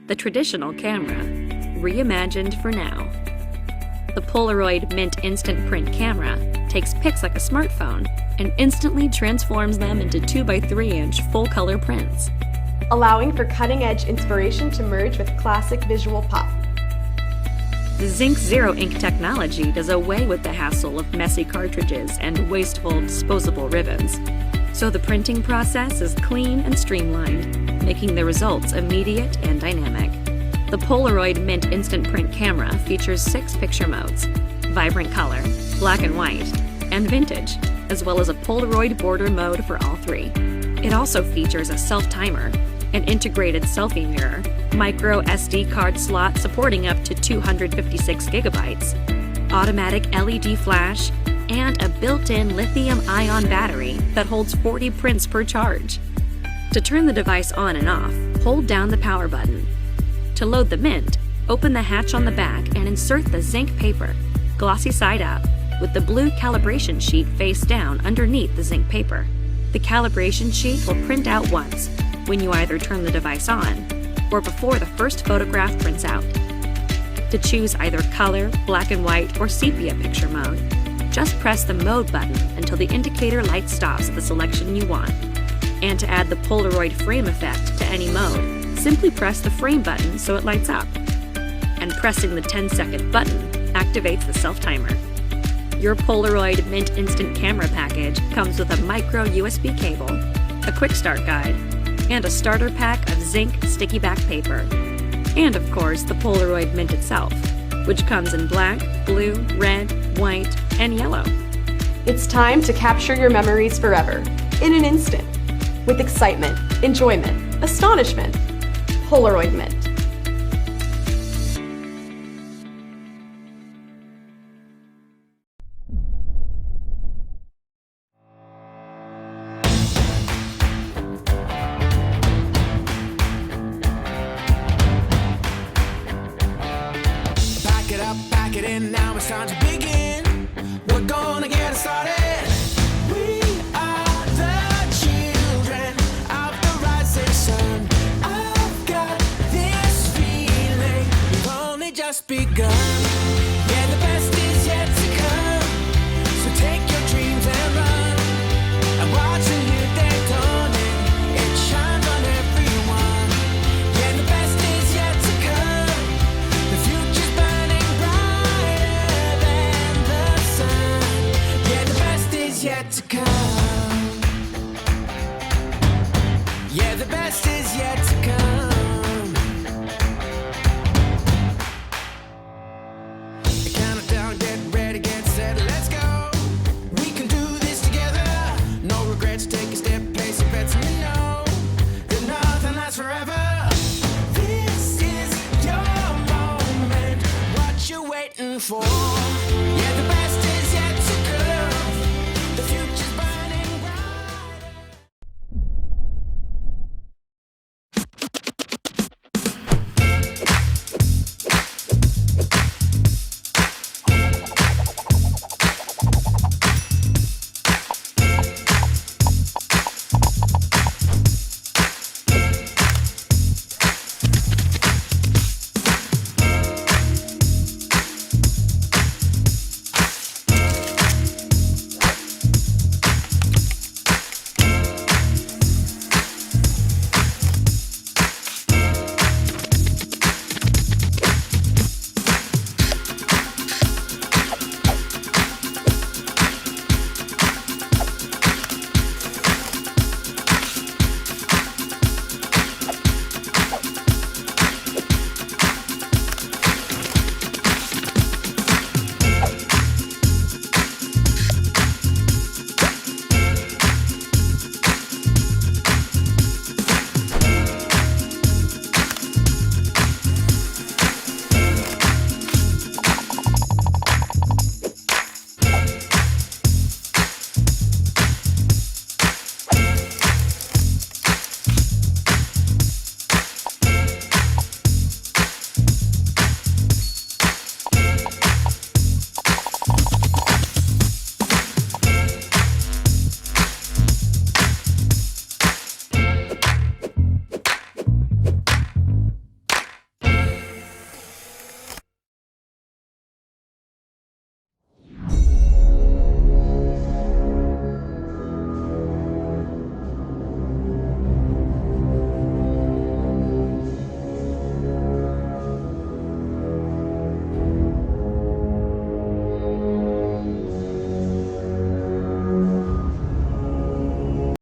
the traditional camera, reimagined for now. The Polaroid Mint Instant Print camera takes pics like a smartphone and instantly transforms them into 2x3-inch full-color prints, allowing for cutting-edge inspiration to merge with classic visual pop. The Zinc Zero Ink technology does away with the hassle of messy cartridges and wasteful disposable ribbons, so the printing process is clean and streamlined, making the results immediate and dynamic. The Polaroid Mint Instant Print camera features 6 picture modes: vibrant color, black and white, and vintage, as well as a Polaroid border mode for all 3. It also features a self-timer, an integrated selfie mirror, micro SD card slot supporting up to 256 gigabytes, automatic LED flash, and a built-in lithium-ion battery that holds 40 prints per charge. To turn the device on and off, hold down the power button. To load the Mint, open the hatch on the back and insert the zinc paper, glossy side up, with the blue calibration sheet face down underneath the zinc paper. The calibration sheet will print out once, when you either turn the device on, or before the first photograph prints out. To choose either color, black and white, or sepia picture mode, just press the mode button until the indicator light stops at the selection you want. And to add the Polaroid frame effect to any mode, simply press the frame button so it lights up. And pressing the 10-second button activates the self-timer. Your Polaroid Mint Instant Camera package comes with a micro USB cable, a quick start guide, and a starter pack of zinc sticky back paper. And of course, the Polaroid Mint itself, which comes in black, blue, red, white, and yellow. It's time to capture your memories forever, in an instant, with excitement, enjoyment, astonishment. Polaroid Mint. Pack it up, pack it in, now it's time to begin. We're gonna get started. We are the children of the rising sun. I've got this feeling we've only just begun. Yeah, the best is yet to come. So take your dreams and run. And watch a new day dawning. It shines on everyone. Yeah, the best is yet to come. The future's burning brighter than the sun. Yeah, the best is yet to come. Yeah, the best is yet to come. Count it down, get ready, get set, let's go. We can do this together. No regrets, take a step, place your bets, and you know that nothing lasts forever. This is your moment. What you waiting for?